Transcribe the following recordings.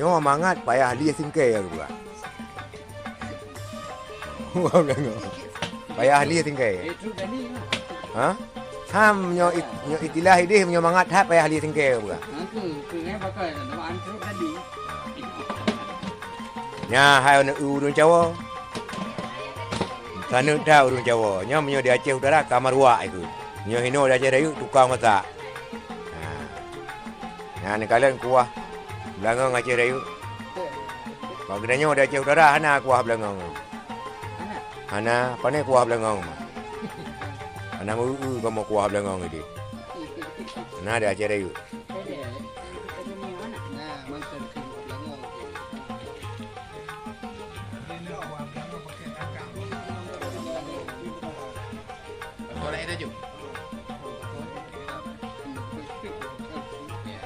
Nyo mangat payah li singkai aku. Kuah Belangong. Payah li singkai. Itu tadi. Ha? Ham nyo itilah idih nyo mangat ha payah li singkai aku. Aku ngai pakai nama antro tadi. Nya hai urun Jawa. Sana dah urun Jawa. Nya menyo di Aceh Utara kamar wak itu. Nyo hino di Aceh Dayu tukang masak. Nah, ni kalian kuah Belangong Aceh Dayu. Kalau kedanya di Aceh Utara hana kuah Belangong. Hana, apa ni kuah Belangong? Hana kamu kuah Belangong ini. Nah, di Aceh Dayu.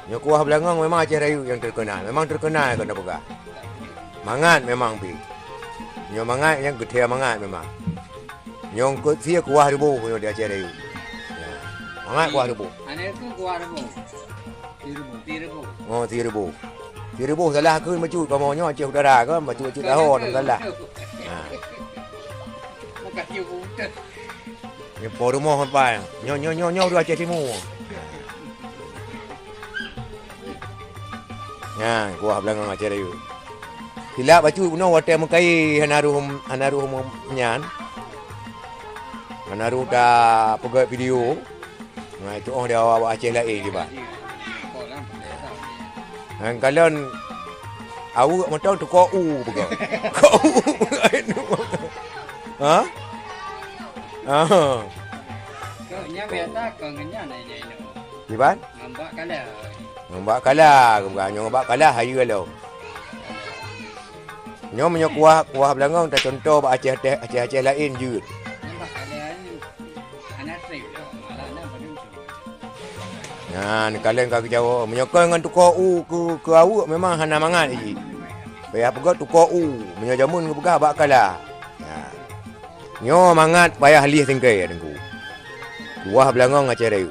Nyo kuah Belangong memang Aceh Dayu yang terkenal. Memang terkenal kena buka. Mangat memang pi. Nyo mangat yang gede mangat memang. Nyo sia kuah rebu nyo di Aceh Dayu. Ya. Mangat kuah rebu. Ane tu kuah rebu. Tirebu. Oh, 3,000. 3,000 salah ke macu kamu nyo Aceh Utara ke macu tahun salah. Ha. Bukan dia bukan. Ni po rumah apa? Nyo di Aceh Timur. Ya, kuah Belangong Aceh Dayu. Hilap bacu puno watai mukai hanarum nyan. Hanaru dah pegat video. Nah itu dia awak Aceh lain ke ba. Han kalian awak matau tu ko u pegat. Ko u. Ha? Ah. Kau nya biasa kau nya nak ini. Gimana? Ngambak kala. Ngambak kalah, bukan ngambak kalah hayu kalau. Nyo menyo kuah Belangong tak contoh ba Aceh lain je. Ngambak kala ni anak trip malah nak badung. Nah, ni kalian kaki Jawa menyokong dengan tukar u ke awak memang hana mangat lagi. Payah pegat tukar u, menyo jamun ke pegat bak kalah. Ya. Nyo mangat payah lih singkai dengku. Kuah Belangong Aceh Dayu.